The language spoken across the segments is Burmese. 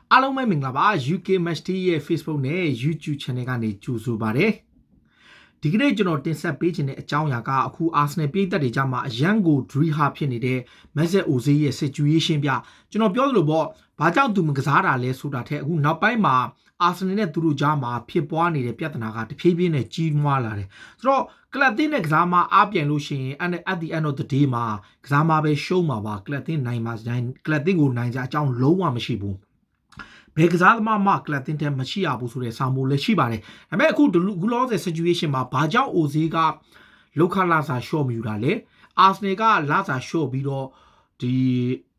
အားလုံးပဲမင်္ဂလာပါ UK Match Day ရဲ့ Facebook နဲ့ YouTube Channel ကနေကြိုဆိုပါရစေဒီကနေ့ကျွန်တော်တင်ဆက်ပေးခြင်းတဲ့အကြောင်းအရာကအခု Arsenal ပြည်သက်တွေကြားမှာအရန်ကို Dream Hard ဖြစ်နေတဲ့ Mesut Ozil ရဲ့ situation ပြကျွန်တော်ပြောသလိုပေါ့ဘာကြောင့်သူမကစားတာလဲဆိုတာထက်အခုနောက်ပိုင်းမှာ Arsenal နဲ့သူတို့ကြားမှာဖြစ်ပွားနေတဲ့ပြဿနာကတဖြည်းဖြည်းနဲ့ကြီးထွားလာတယ်ဆိုတော့ကလပ်တင်းနဲ့ကစားမအားပြန်လို့ရှိရင် at the end of the day မှာကစားမပဲရှုံးမှာပါကလပ်တင်းနိုင်မှာကလပ်တင်းကိုနိုင်ကြအကြောင်းလုံးဝမရှိဘူးဘယ်ကစားသမားမှကလပ်တင်တဲ့မရှိရဘူးဆိုတဲ့ဆောင်းမိုးလည်းရှိပါတယ်။ဒါပေမဲ့အခုလောဆယ် situation မှာဘာကြောင့် Ozil ကလောက်ခလာစာ short မြူတာလဲ။ Arsenal ကလာစာ short ပြီးတော့ဒီ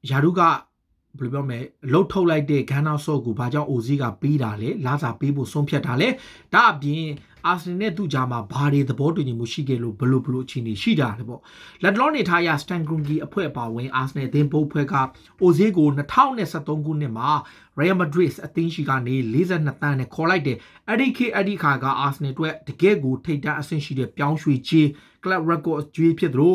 ယာရုကဘယ်လိုပြောမလဲလှုပ်ထုတ်လိုက်တဲ့ဂန်နာဆော့ကိုဘာကြောင့် Ozil ကပေးတာလဲလာစာပေးဖို့ဆုံးဖြတ်တာလဲ။ဒါအပြင်Arsenal နဲ့သူ့ကြားမှာဘာတွေသဘောတူညီမှုရှိခဲ့လို့ဘလို့အခြေအနေရှိတာလဲပေါ့။လက်တလောနေထားရ Stan Kroenke အဖွဲ့အပါဝင် Arsenal အသင်းဘုတ်ဖွဲ့က Ozil ကို2023ခုနှစ်မှာ Real Madrid အသင်းရှိကနေ42တန်းနဲ့ခေါ်လိုက်တယ်။အဲ့ဒီခါက Arsenal အတွက်တကယ်ကိုထိပ်တန်းအဆင့်ရှိတဲ့ပြောင်းရွှေ့ခြင်း Club Record ကျွေးဖြစ်သလို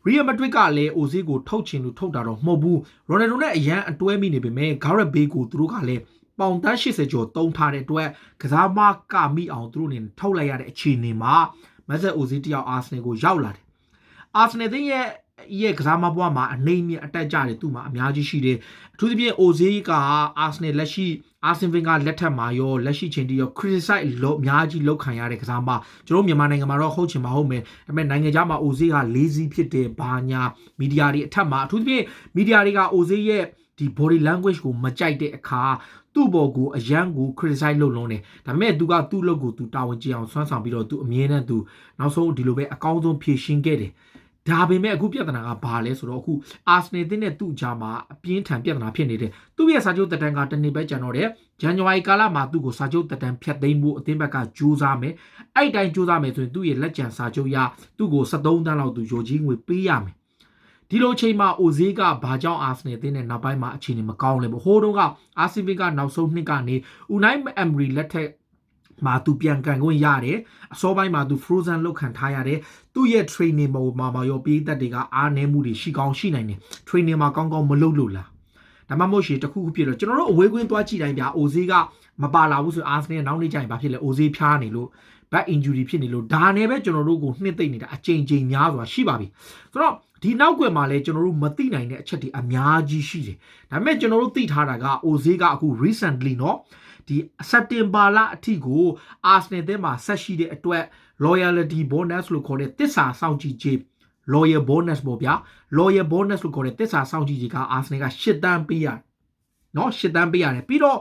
Real Madrid ကလည်း Ozil ကိုထုတ်ချင်လို့ထုတ်တာတော့မဟုတ်ဘူး။ Ronaldo နဲ့အရန်အတွဲမိနေပေမဲ့ Gareth Bale ကိုသူတို့ကလည်းပေါင်တန်း80ကျော်တုံးထားတဲ့အတွက်ကစားမကမိအောင်သူတို့နေထုတ်လိုက်ရတဲ့အခြေအနေမှာ Mesut Ozil တယောက် Arsenal ကိုရောက်လာတယ်။ Arsenal တဲ့ရဲ့ကစားမဘွားမှာအနေမြင့်အတက်ကြတယ်သူ့မှာအများကြီးရှိတယ်အထူးသဖြင့် Ozil က Arsenal လက်ရှိ Arsene Wenger လက်ထက်မှာရောလက်ရှိချိန်ထိရော criticize လို့အများကြီးလောက်ခံရတဲ့ကစားမကျွန်တော်မြန်မာနိုင်ငံမှာတော့ဟုတ်ချင်မှာဟုတ်မယ်ဒါပေမဲ့နိုင်ငံခြားမှာ Ozil က lazy ဖြစ်တယ်ဘာညာမီဒီယာတွေအထက်မှာအထူးသဖြင့်မီဒီယာတွေက Ozil ရဲ့ဒီ body language ကိုမကြိုက်တဲ့အခါသူ့ဘော်ကိုအရန်ကို criticize လုပ်လုံးတယ်ဒါပေမဲ့သူကသူ့လုပ်ကိုသူတာဝန်ကျအောင်ဆွမ်းဆောင်ပြီးတော့သူအမြဲတမ်းသူနောက်ဆုံးဒီလိုပဲအကောင်းဆုံးဖြည့်ရှင်းခဲ့တယ်ဒါပေမဲ့အခုပြဿနာကဘာလဲဆိုတော့အခု Arsenal တင်းနဲ့သူ့ကြားမှာအပြင်းထန်ပြဿနာဖြစ်နေတယ်သူ့ရဲ့စာချုပ်တက်တန်းကတနေ့ပဲကျန်တော့တယ်ဇန်နဝါရီကာလမှာသူ့ကိုစာချုပ်တက်တန်းဖြတ်သိမ်းဖို့အသင်းဘက်ကကြိုးစားမယ်အဲ့တိုင်းကြိုးစားမယ်ဆိုရင်သူ့ရဲ့လက်ကျန်စာချုပ်ရသူ့ကို73တန်းလောက်သူရောကြီးငွေပေးရမယ်ဒီလိုချိန်မှာ Ozil ကဘာကြောင့် Arsenal တင်းနဲ့နောက်ပိုင်းမှာအခြေအနေမကောင်းလဲပေါ့ဟိုးတုန်းက Arsene ကနောက်ဆုံးနှစ်ကနေ Unai Emery လက်ထက်မှာသူပြန်ကန်ခွင့်ရတယ်အစောပိုင်းမှာသူ frozen လောက်ခံထားရတယ်သူ့ရဲ့ training မှာရောပေးသက်တွေကအားနည်းမှုတွေရှိကောင်းရှိနိုင်တယ် training မှာကောင်းကောင်းမလုပ်လို့လားဒါမှမဟုတ်ရှင်တခုခုဖြစ်တော့ကျွန်တော်တို့အဝေးကွင်းသွားကြည့်တိုင်းဗျာ Ozil ကမပါလာဘူးဆို Arsenal နောက်နေ့ကျရင်ဘာဖြစ်လဲ Ozil ဖြားနေလို့ back injury ဖြစ်နေလို့ဒါနဲ့ပဲကျွန်တော်တို့ကိုနှစ်သိမ့်နေတာအချိန်များစွာရှိပါပြီဆိုတော့ဒီနောက်ကွယ်မှာလည်းကျွန်တော်တို့မသိနိုင်တဲ့အချက်တွေအများကြီးရှိတယ်ဒါပေမဲ့ကျွန်တော်တို့သိထားတာက Ozil ကအခု recently เนาะဒီစက်တင်ဘာလအထိကို Arsenal ထဲမှာဆက်ရှိတဲ့အတွက် loyalty bonus လို့ခေါ်တဲ့တစ္ဆာစောင့်ကြည့်ခြင်း loyal bonus ပေါ့ဗျာ loyal bonus လို့ခေါ်တဲ့တစ္ဆာစောင့်ကြည့်ခြင်းက Arsenal က8တန်းပေးရတယ်เนาะ8တန်းပေးရတယ်ပြီးတော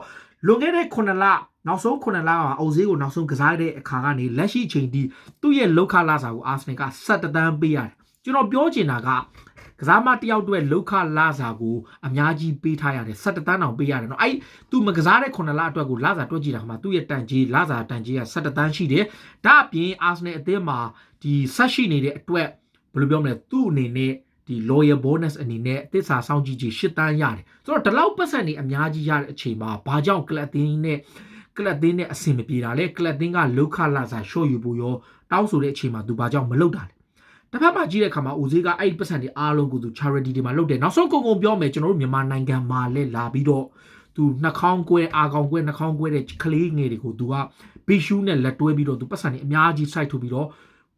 ့လွန်ခဲ့တဲ့9လနောက်ဆုံး9လမှာ Ozil ကိုနောက်ဆုံးကစားတဲ့အခါကနေလက်ရှိချိန်ထိသူ့ရဲ့လောက်ခလာစာကို Arsenal က17တန်းပေးရတယ်ကျွန်တော်ပြောချင်တာကကစားမတယောက်အတွက်လောက်ခလာစာကိုအများကြီးပေးထားရတယ်17တန်းအောင်ပေးရတယ်เนาะအဲ့သူမကစားတဲ့9လအတွက်ကိုလာစာတွက်ကြည့်တာခါမှာသူ့ရဲ့တန်ကြီးလာစာတန်ကြီးက17တန်းရှိတယ်ဒါအပြင် Arsenal အသင်းမှာဒီဆက်ရှိနေတဲ့အတွက်ဘယ်လိုပြောမလဲသူ့အနေနဲ့ဒီ loyal bonus အနေနဲ့တစ္ဆာစောင့်ကြည့်ခြင်း8တန်းရတယ်ဆိုတော့ဒီလောက်ပတ်စံနေအများကြီးရတဲ့အချိန်မှာဘာကြောင့်ကလပ်တင်းနဲ့အဆင်မပြေတာလဲကလပ်တင်းကလောက်ခလာစာရှော့ယူဖို့ရောတောင်းဆိုတဲ့အချိန်မှာသူဘာကြောင့်မလုပ်တာလဲတစ်ဖက်မှာကြည့်တဲ့အခါမှာ Ozil ကအဲ့ဒီပတ်စံတွေအားလုံးကိုသူ charity တွေမှာလုပ်တယ်နောက်ဆုံးကုန်ပြောမယ်ကျွန်တော်တို့မြန်မာနိုင်ငံမှာလဲလာပြီးတော့သူနှာခေါင်းကွဲအာကောင်ကွဲနှာခေါင်းကွဲတဲ့ကလေးငယ်တွေကိုသူကဘီရှူးနဲ့လက်တွဲပြီးတော့သူပတ်စံတွေအများကြီးစိုက်ထုတ်ပြီးတော့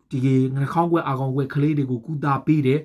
ဒီနှာခေါင်းကွဲအာကောင်ကွဲကလေးတွေကိုကူတာပေးတယ်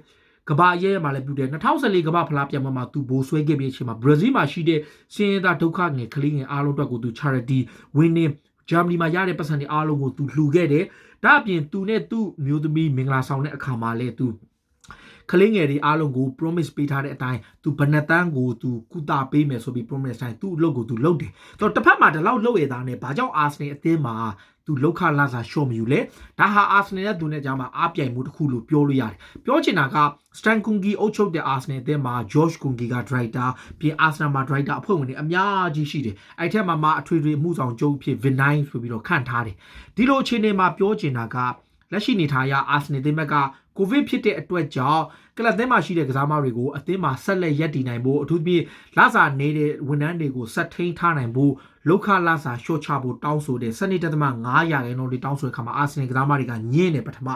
ကဘာရဲမှာလည်းပြုတယ်2014ကဘာဖလားပြန်မှာသူဘိုးဆွဲခဲ့ပြီးအချိန်မှာဘရာဇီးမှာရှိတဲ့စင်းရဲသားဒုက္ခငယ်ကလေးငယ်အားလုံးအတွက်ကိုသူ charity winning ဂျာမနီမှာရတဲ့ပတ်စံတွေအားလုံးကိုသူလှူခဲ့တယ်ဒါအပြင်သူနဲ့သူ့မျိုးသမီးမင်္ဂလာဆောင်တဲ့အခါမှာလည်းသူကလေးငယ်တွေအားလုံးကို promise ပေးထားတဲ့အတိုင်းသူဘဏ္ဍတန်းကိုသူကုသပေးမယ်ဆိုပြီး promise တိုင်းသူ့အလုပ်ကိုသူလုပ်တယ်ဆိုတော့တစ်ဖက်မှာဒီလောက်လုပ်ရတာနဲ့ဘာကြောင့် Arsenal အသင်းမှာသူလောက်ခလာစာရှော့မယူလဲဒါဟာ Arsenal နဲ့သူနဲ့ကြားမှာအားပြိုင်မှုတစ်ခုလို့ပြောလို့ရတယ်ပြောချင်တာက Stan Kroenke အုပ်ချုပ်တဲ့ Arsenal အသင်းမှာ George Kroenke က director ပြင် Arsenal မှာ director အဖွဲ့ဝင်တွေအများကြီးရှိတယ်အဲ့ထက်မှာအထွေထွေအမှုဆောင်ချုပ်ဖြစ် Vinay ဆိုပြီးတော့ခန့်ထားတယ်ဒီလိုအခြေအနေမှာပြောချင်တာကလက်ရှိနေထားရ Arsenal အသင်းဘက်ကကိုဗစ်ဖြစ်တဲ့အတွက်ကြောင့်ကလပ်သင်းမှာရှိတဲ့ကစားမတွေကိုအသင်းမှာဆက်လက်ရပ်တည်နိုင်ဖို့အထူးသဖြင့်လစာနေတဲ့ဝန်ထမ်းတွေကိုဆက်ထိန်းထားနိုင်ဖို့လောက်ခလစာရှော့ချဖို့တောင်းဆိုတဲ့7.5ရာခိုင်နှုန်းတွေတောင်းဆိုတဲ့အခါမှာ Arsenal ကစားမတွေကညင်းနေပထမ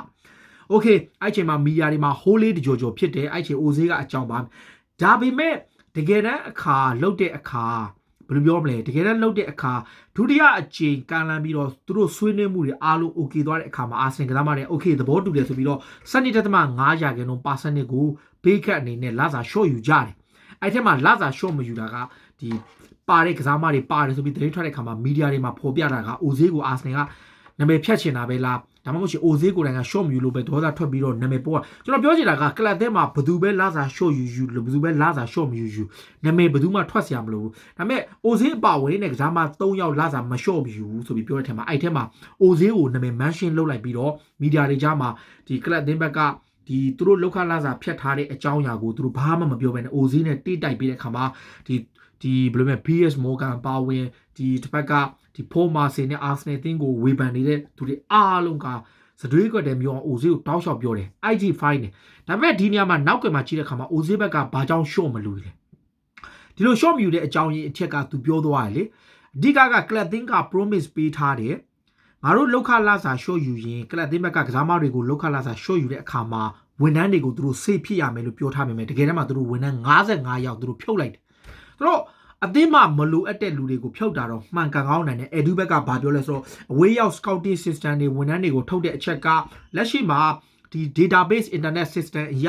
Okay အဲ့ချိန်မှာမီဒီယာတွေမှာဟိုးလေးတကြောဖြစ်တယ်အဲ့ချိန် Ozil ကအကြောင်းပါဒါပေမဲ့တကယ်တမ်းအခါလုတ်တဲ့အခါဘ ယ်လိုပြောမလဲတကယ်တမ်းလှုပ်တဲ့အခါဒုတိယအချိန်ကန်လန်ပြီးတော့သူတို့ဆွေးနွေးမှုတွေအားလုံး okay သွားတဲ့အခါမှာအာဆင်ကစားမတွေ okay သဘောတူတယ်ဆိုပြီးတော့7.5 ရာခိုင်နှုန်း percentage ကိုဘေးကတ်အနေနဲ့လာစာ short ယူကြတယ်အဲ့ထက်မှာလာစာ short မယူတာကဒီပါတဲ့ကစားမတွေပါတယ်ဆိုပြီးသတင်းထွက်တဲ့အခါမှာမီဒီယာတွေမှာဖော်ပြတာကအိုဈေးကိုအာဆင်ကနာမည်ဖြတ်ချင်တာပဲလားဒါမှမဟုတ်ရှင်အိုဈေးကိုယ်တိုင်က short မယူလို့ပဲဒေါသထွက်ပြီးတော့နာမည်ပေါ်ကျွန်တော်ပြောချင်တာကကလပ်ထဲမှာဘယ်သူပဲလာစာ short ယူလို့ဘယ်သူပဲလာစာ short မယူနာမည်ဘယ်သူမှထွက်เสียမလို့ဒါပေမဲ့အိုဈေးအပါဝင်တဲ့ကစားမ3ယောက်လာစာမ short ယူဆိုပြီးပြောတဲ့ထက်မှာအဲ့ထဲမှာအိုဈေးကိုနာမည် mention လုပ်လိုက်ပြီးတော့မီဒီယာတွေကြားမှာဒီကလပ်သင်းဘက်ကဒီသူတို့လောက်ခလာစာဖြတ်ထားတဲ့အကြောင်းအရာကိုသူတို့ဘာမှမပြောဘဲနဲ့အိုဈေးနဲ့တိတိုက်ပြီးတဲ့ခါမှာဒီဘယ်လိုလဲ PS Morgan ပါဝင်ဒီတစ်ဖက်ကဒီဖိုမာစင်နဲ့ Arsenal တင်းကိုဝေဖန်နေတဲ့သူတွေအားလုံးကစတွေးကွက်တယ်မျိုးအောင်အိုဈေးကိုတောက်လျှောက်ပြောတယ် IG5 နဲ့ဒါပေမဲ့ဒီနေရာမှာနောက်ကွယ်မှာကြည့်တဲ့ခါမှာအိုဈေးဘက်ကဘာကြောင့် short မလို့လဲဒီလို short မယူတဲ့အကြောင်းရင်းအချက်ကသူပြောသွားတယ်လေအဓိကက club တင်းက promise ပေးထားတယ်ငါတို့လောက်ခလာစာ short ယူရင် club တင်းဘက်ကကစားမတွေကိုလောက်ခလာစာ short ယူတဲ့အခါမှာဝန်ထမ်းတွေကိုသူတို့စေဖြစ်ရမယ်လို့ပြောထားပေမဲ့တကယ်တမ်းမှာသူတို့ဝန်ထမ်း55ယောက်သူတို့ဖြုတ်လိုက်တယ်သူတို့အသင်းမှာမလိုအပ်တဲ့လူတွေကိုဖြုတ်တာတော့မှန်ကန်ကောင်းနိုင်တယ်အဲ့ဒီဘက်ကဘာပြောလဲဆိုတော့အဝေးရောက် scouting system တွေဝန်ထမ်းတွေကိုထုတ်တဲ့အချက်ကလက်ရှိမှာဒီ database internet system အရ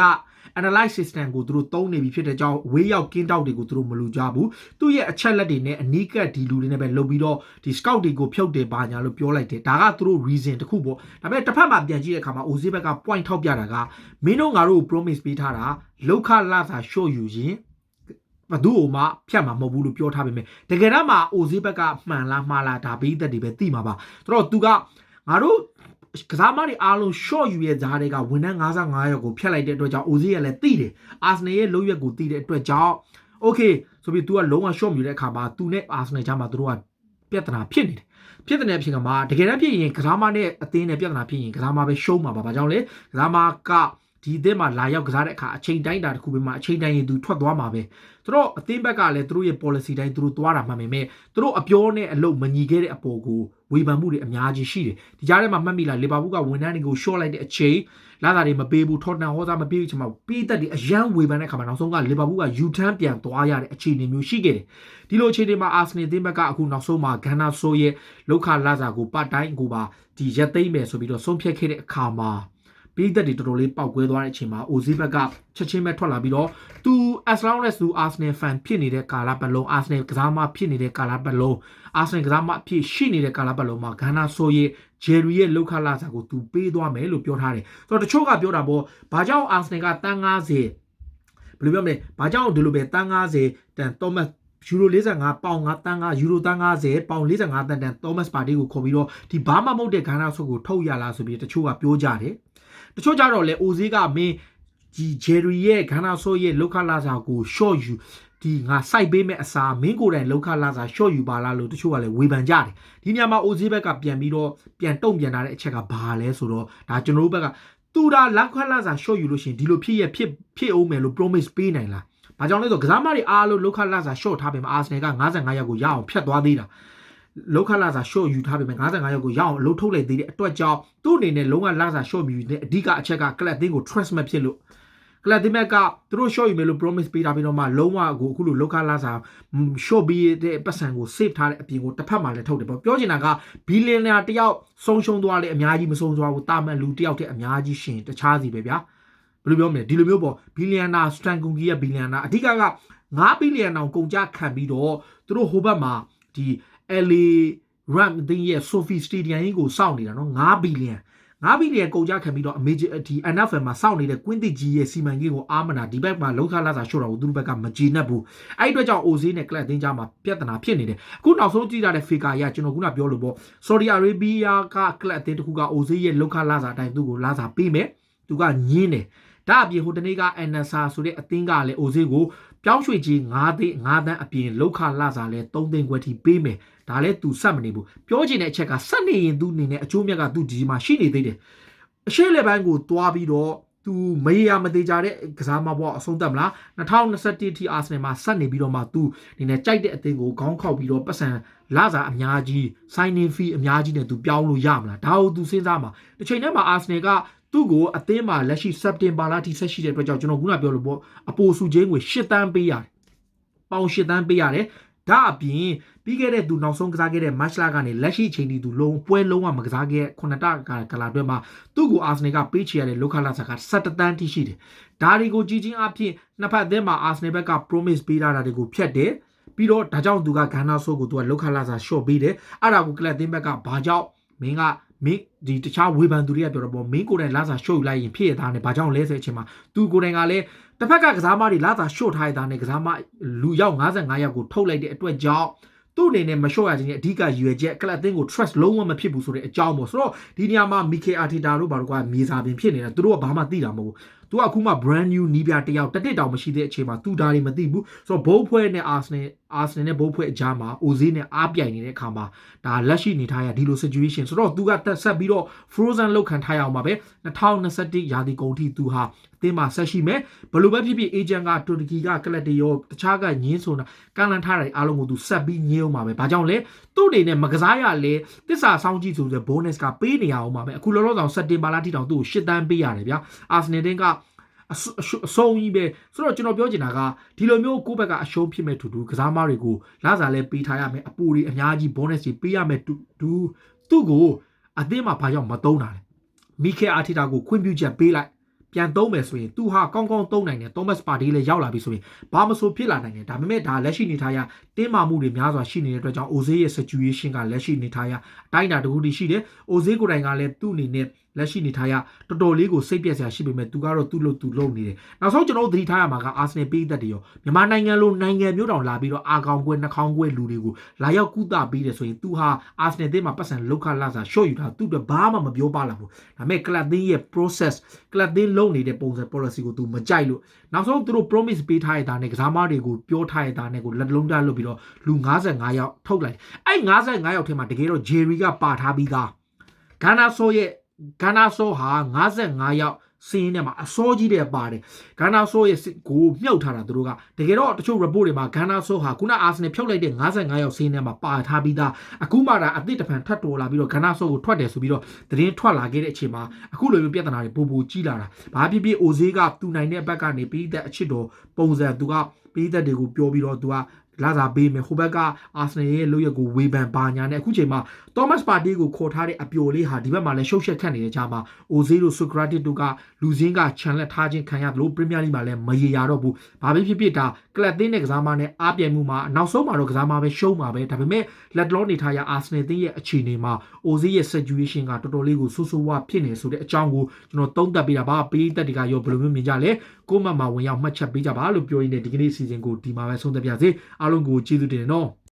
analyze system ကိုသူတို့သုံးနေပြီဖြစ်တဲ့ကြောင့်ဝေးရောက်ကင်းတောက်တွေကိုသူတို့မလူကြဘူးသူ့ရဲ့အချက်လက်တွေနဲ့အနီးကပ်ဒီလူတွေနဲ့ပဲလုပ်ပြီးတော့ဒီ scout တွေကိုဖြုတ်တယ်ပါညာလို့ပြောလိုက်တယ်ဒါကသူတို့ reason တစ်ခုပေါ့ဒါပေမဲ့တစ်ဖက်မှာပြန်ကြည့်တဲ့အခါမှာ OZ ဘက်က point ထောက်ပြတာကမင်းတို့ငါတို့ promise ပေးထားတာလောက်ခလာစာ short ယူရင်ဘသူ့ကိုမှဖြတ်မှာမဟုတ်ဘူးလို့ပြောထားပေမဲ့တကယ်တော့မှ OZ ဘက်ကမှန်လားမှားလားဒါဘေးသက်တွေပဲသိမှာပါဆိုတော့သူကငါတို့ကစားမတွေအားလုံး short ယူရဲ့ဈားတွေကဝန်ထမ်း55ယောက်ကိုဖျက်လိုက်တဲ့အတွက်ကြောင့် OZ ကလည်းသိတယ်အာဆနယ်ရဲ့လုံးရွက်ကိုသိတဲ့အတွက်ကြောင့် okay ဆိုပြီး तू ကလုံးဝ short ယူတဲ့အခါမှာ तू နဲ့အာဆနယ်ကြားမှာသူတို့ကပြဿနာဖြစ်နေတယ်ဖြစ်တဲ့ဖြစ်ကမှာတကယ်တမ်းဖြစ်ရင်ကစားမနဲ့အသင်းနဲ့ပြဿနာဖြစ်ရင်ကစားမပဲရှုံးမှာပါဘာကြောင့်လဲကစားမကဒီအသင်းမှာလာရောက်ကစားတဲ့အခါအချိန်တိုင်းတာတစ်ခုပဲမှာအချိန်တိုင်းရင် तू ထွက်သွားမှာပဲသူတို့အသင်းဘက်ကလည်းသူတို့ရဲ့ policy တိုင်းသူတို့သွားတာမှန်ပေမဲ့သူတို့အပြောနဲ့အလုပ်မညီခဲ့တဲ့အပေါ်ကိုဝေဖန်မှုတွေအများကြီးရှိတယ်ဒီကြားထဲမှာမှတ်မိလားလီဗာပူးကဝန်ထမ်းတွေကို short လိုက်တဲ့အချိန်လာတာတွေမပေးဘူးထော်တနမ်ဟောစာမပေးဘူးချိန်မှာပေးသက်တွေအရန်ဝေဖန်တဲ့ခါမှာနောက်ဆုံးကလီဗာပူးက U-turn ပြန်သွားရတဲ့အခြေအနေမျိုးရှိခဲ့တယ်ဒီလိုအခြေအနေမှာအာဆနယ်အသင်းဘက်ကအခုနောက်ဆုံးမှာဂန်နာဆိုရဲ့လောက်ခလာစာကိုပတ်တိုင်းကိုပါဒီရက်သိမ့်မယ်ဆိုပြီးတော့ဆုံးဖြတ်ခဲ့တဲ့အခါမှာပြည်သက်တွေတော်တော်လေးပောက်ကွဲသွားတဲ့အချိန်မှာ OZ ဘက်ကချက်ချင်းပဲထွက်လာပြီးတော့သူ as long as သူ Arsenal fan ဖြစ်နေတဲ့ကာလပတ်လုံး Arsenal ကစားမဖြစ်နေတဲ့ကာလပတ်လုံး Arsenal ကစားမအဖြစ်ရှိနေတဲ့ကာလပတ်လုံးမှာဂန်နာဆိုရဲ့ Jerry ရဲ့လောက်ခလာစာကိုသူပေးသွားမယ်လို့ပြောထားတယ်ဆိုတော့တချို့ကပြောတာပေါ့ဘာကြောင့် Arsenal ကတန်း90ဘယ်လိုပြောမလဲဘာကြောင့်ဒီလိုပဲတန်း90တန် Thomas ယူရို45ပေါင်5တန်း5ယူရိုတန်း90ပေါင်45တန်တန် Thomas Partey ကိုခေါ်ပြီးတော့ဒီဘာမှမဟုတ်တဲ့ဂန်နာဆိုကိုထုတ်ရလားဆိုပြီးတချို့ကပြောကြတယ်တချို့ကြတော့လေ OZ ကမင်းဒီ Jerry ရဲ့ဂန်နာဆိုရဲ့လောက်ခလာစာကို short ယူဒီငါ site ပေးမဲ့အစားမင်းကိုယ်တိုင်လောက်ခလာစာ short ယူပါလားလို့တချို့ကလည်းဝေဖန်ကြတယ်ဒီညမှာ OZ ဘက်ကပြန်ပြီးတော့ပြန်တုံ့ပြန်လာတဲ့အချက်ကဘာလဲဆိုတော့ဒါကျွန်တော်တို့ဘက်ကသူဒါလောက်ခလာစာ short ယူလို့ရှိရင်ဒီလိုဖြစ်အောင်မယ်လို့ promise ပေးနိုင်လားဘာကြောင့်လဲဆိုကစားမတွေအားလုံးလောက်ခလာစာ short ထားပေမဲ့ Arsenal က55ယောက်ကိုရအောင်ဖျက်သွားသေးတာလောက်ခလာစာ short ယူထားပေမဲ့55ယောက်ကိုရအောင်အလုပ်ထုတ်လိုက်သေးတဲ့အတွက်ကြောင့်သူ့အနေနဲ့လုံးဝလာစာ short ယူနေအဓိကအချက်က club တင်းကို trust မဖြစ်လို့ club တင်းကသူတို့ short ယူမယ်လို့ promise ပေးတာပြီးတော့မှလုံးဝကိုအခုလိုလောက်ခလာစာ short ပြီးတဲ့ပတ်စံကို save ထားတဲ့အပြင်ကိုတစ်ဖက်မှာလည်းထုတ်တယ်ပေါ့ပြောချင်တာက billionaire တယောက်ဆုံးရှုံးသွားလေအများကြီးမဆုံးသွားဘူးတာမန်လူတယောက်တည်းအများကြီးရှင်တခြားစီပဲဗျာဘယ်လိုပြောမလဲဒီလိုမျိုးပေါ့ billionaire Stan Kroenke ရဲ့ billionaire အဓိက9 billion တောင်ကုန်ကြခံပြီးတော့သူတို့ဟိုဘက်မှာဒီ LA Ram တင်းရဲ့ Sophie Stadium ကြီးကိုစောင့်နေတာနော်9 billion ကုန်ကြခံပြီးတော့ major ဒီ NFL မှာစောင့်နေတဲ့ကွင်းသစ်ကြီးရဲ့စီမံကိန်းကိုအာမနာဒီဘက်မှာလောက်ခလာစာရှို့တာကိုသူတို့ဘက်ကမကြည်နပ်ဘူးအဲ့ဒီအတွက်ကြောင့် OZ နဲ့ club တင်းကြားမှာပြဿနာဖြစ်နေတယ်အခုနောက်ဆုံးကြည့်ရတဲ့ figure ရကျွန်တော်ခုနပြောလို့ပေါ့ Saudi Arabia က club တင်းတစ်ခုက OZ ရဲ့လောက်ခလာစာအတိုင်းသူ့ကိုလာစာပေးမယ်သူကညင်းတယ်ဒါအပြင်ဟိုတနေ့က NSA ဆိုတဲ့အသင်းကလည်း OZ ကိုပြောင်းရွှေ့ကြီး9သိန်း5တန်းအပြင်လောက်ခလာစာလဲ3သိန်းခွဲထိပေးမယ်ဒါလည်းသူစက်မနေဘူးပြောချင်တဲ့အချက်ကစက်နေရင်သူအနေနဲ့အကျိုးမြတ်ကသူဒီမှာရှိနေသေးတယ်အရှိလေပိုင်းကိုတွားပြီးတော့သူမေးရမသေးကြတဲ့ကစားမပေါ့အဆုံးသတ်မလား2021ထိအာဆနယ်မှာစက်နေပြီးတော့မှသူအနေနဲ့ကြိုက်တဲ့အသင်းကိုခေါင်းခောက်ပြီးတော့ပတ်စံလာစာအများကြီး signing fee အများကြီးနဲ့သူပြောင်းလို့ရမလားဒါကိုသူစဉ်းစားမှာတစ်ချိန်တည်းမှာအာဆနယ်ကသူ့ကိုအသင်းမှာလက်ရှိ September လထိဆက်ရှိတဲ့အတွက်ကြောင့်ကျွန်တော်ခုနပြောလို့ပေါ့အပိုစုချင်းကို8တန်းပေးရတယ်ပေါင်8တန်းပေးရတယ် ဒါအပြင်ပြီးခဲ့တဲ့သူနောက်ဆုံးကစားခဲ့တဲ့ match လာကနေလက်ရှိချိန်ထိသူပွဲလုံးဝမကစားခဲ့ခုနတကလာအတွင်းမှာသူ့ကိုအာဆနယ်ကပေးချရတဲ့လောက်ခလာစာက17တန်းတိရှိတယ်ဒါတွေကိုကြည့်ချင်းအဖြစ်နှစ်ဖက်အသင်းမှာအာဆနယ်ဘက်က promise ပေးထားတာတွေကိုဖျက်တယ်ပြီးတော့ဒါကြောင့်သူကဂန်နာဆိုးကိုသူကလောက်ခလာစာ short ပေးတယ်အဲ့ဒါကိုကလပ်အသင်းဘက်ကဘာကြောင့်မင်းဒီတခြားဝေဖန်သူတွေကပြောတော့ပေါ့မင်းကိုယ်တိုင်လာစာ short လိုက်ရင်ဖြစ်ရတာနဲ့ဘာကြောင့်လဲဆိုတဲ့အချိန်မှာသူကိုယ်တိုင်ကလည်းတစ်ဖက်ကကစားမတွေလာစာ short ထားရတာနဲ့ကစားမလူရောက်55ယောက်ကိုထုတ်လိုက်တဲ့အတွက်ကြောင့်သူ့အနေနဲ့မလျှော့ရခြင်းရဲ့အဓိကရည်ရွယ်ချက်ကလပ်အသင်းကို trust လုံးဝမဖြစ်ဘူးဆိုတဲ့အကြောင်းပေါ့ဆိုတော့ဒီနေရာမှာ Mikel Arteta တို့ဘာလို့ကမြေစာပင်ဖြစ်နေတာသူတို့ကဘာမှသိတာမဟုတ်ဘူးသူကအခုမှ brand new နီးပြတယောက်တစ်တောင်မရှိတဲ့အချိန်မှာသူဒါတွေမသိဘူးဆိုတော့ဘိုးဖွဲ့နဲ့ Arsenal နဲ့ဘိုးဖွဲ့အကြားမှာ Ozil နဲ့အားပြိုင်နေတဲ့အခါမှာဒါလက်ရှိနေထားရဒီလို situation ဆိုတော့သူကတက်ဆက်ပြီးတော့ frozen လောက်ခံထားရအောင်ပါပဲ2021ရာသီကုန်ထိသူဟာအသင်းမှာဆက်ရှိမယ်ဘလို့ပဲဖြစ်ဖြစ် agent ကတူရကီကကလပ်တွေရောတခြားကညင်းဆိုတာကန့်လန့်ထားတဲ့အားလုံးကိုသူဆက်ပြီးညင်းအောင်ပါပဲဘာကြောင့်လဲသူ့အနေနဲ့မကစားရလဲတစ္ဆာဆောင်ကြည့်ဆိုတဲ့ bonus ကပေးနေရအောင်ပါပဲအခုလောလောဆယ်စက်တင်ဘာလထိတောင်သူ့ကို10တန်းပေးရတယ်ဗျာ Arsenal တင်းကအဆုံးကြီးပဲဆိုတော့ကျွန်တော်ပြောချင်တာကဒီလိုမျိုးကိုယ့်ဘက်ကအရှုံးဖြစ်မဲ့တူကစားမတွေကိုလာစားလဲပေးထားရမယ်အပူတွေအများကြီး bonus တွေပေးရမယ်သူ့ကိုအသင်းမှာဘာကြောင့်မသုံးတာလဲမီခဲအာတီတာကိုခွင့်ပြုချက်ပေးလိုက်ပြန်သုံးမယ်ဆိုရင်သူဟာကောင်းကောင်းသုံးနိုင်တယ်သောမတ်ပါတီလည်းရောက်လာပြီဆိုရင်ဘာမဆိုဖြစ်လာနိုင်တယ်ဒါပေမဲ့ဒါလက်ရှိနေထားရတင်းမာမှုတွေများစွာရှိနေတဲ့အတွက်ကြောင့် Ozil ရဲ့ situation ကလက်ရှိနေထားရအတိုင်းအတာတခုတည်းရှိတယ် Ozil ကိုယ်တိုင်ကလည်းသူ့အနေနဲ့လက်ရှိနေထားရတော်တော်လေးကိုစိတ်ပြက်စရာရှိပေမဲ့သူကတော့သူ့လို့သူလုပ်နေတယ်နောက်ဆုံးကျွန်တော်တို့သတိထားရမှာကအာဆနယ်ပေးသက်တွေရောမြန်မာနိုင်ငံလိုနိုင်ငံမျိုးတောင်လာပြီးတော့အာကောင်ကွဲနှာခေါင်းကွဲလူတွေကိုလာရောက်ကုသပေးတယ်ဆိုရင်သူဟာအာဆနယ်သင်းမှာပတ်စံလောက်ခလာစာရှော့ယူတာသူ့အတွက်ဘာမှမပြောပါလာဘူးဒါပေမဲ့ကလပ်သင်းရဲ့ process ကလပ်သင်းလုပ်နေတဲ့ပုံစံ policy ကိုသူမကြိုက်လို့နောက်ဆုံးသူတို့ promise ပေးထားရတာနဲ့ကစားမတွေကိုပြောထားရတာနဲ့ကိုလက်လုံးသားလုပ်ပြီးတော့လူ55ယောက်ထုတ်လိုက်အဲ့55ယောက်ထဲမှာတကယ်တော့ Jerry ကပါထားပြီးသားဂါနာဆိုဟာ55ယောက်စင်းထဲမှာအစောကြီးတဲ့ပါတယ်ဂါနာဆိုရဲ့ကိုမြုပ်ထားတာသူတို့ကတကယ်တော့တချို့ report တွေမှာဂါနာဆိုဟာခုနအာဆနယ်ဖြုတ်လိုက်တဲ့55ယောက်စင်းထဲမှာပါထားပြီးသားအခုမှဒါအသစ်တဖန်ထပ်တော်လာပြီးတော့ဂါနာဆိုကိုထွက်တယ်ဆိုပြီးတော့သတင်းထွက်လာခဲ့တဲ့အချိန်မှာအခုလိုမျိုးပြဿနာတွေပိုကြီးလာတာဘာဖြစ်ဖြစ် Ozil ကသူနိုင်တဲ့ဘက်ကနေပြီးတဲ့အချစ်တော်ပုံစံသူကပြီးသက်တွေကိုပြောပြီးတော့သူကလာစားပေးမယ်ဟိုဘက်ကအာဆနယ်ရဲ့လုပ်ရက်ကိုဝေဖန်ပါညာနဲ့အခုချိန်မှာသောမတ်ပါတီကိုခေါ်ထားတဲ့အပျော်လေးဟာဒီဘက်မှာလည်းရှုပ်ရှက်ခတ်နေတဲ့ကြားမှာအိုဇီလိုဆိုကရာတစ်တို့ကလူစင်းကချန်လက်ထားခြင်းခံရသလိုပရီးမီးယားလိမှာလည်းမရေရာတော့ဘူးဘာပဲဖြစ်ဖြစ်ဒါကလပ်သင်းနဲ့ကစားမနဲ့အားပြိုင်မှုမှာနောက်ဆုံးမှာတော့ကစားမပဲရှုံးမှာပဲဒါပေမဲ့လက်လောနေထားရအာဆနယ်သင်းရဲ့အခြေအနေမှာအိုဇီရဲ့ situation ကတော်တော်လေးကိုဆိုးဆိုးဝါးဖြစ်နေဆိုတဲ့အကြောင်းကိုကျွန်တော်သုံးသပ်ပေးတာပါပေးသက်တွေကရောဘယ်လိုမျိုးမြင်ကြလဲကိုမတ်မှာဝင်ရောက်မှတ်ချက်ပေးကြပါလို့ပြောရင်းနဲ့ဒီကနေ့စီစဉ်ကိုဒီမှာပဲဆုံးသက်ပြစေအားလုံးကိုကျေးဇူးတင်နော်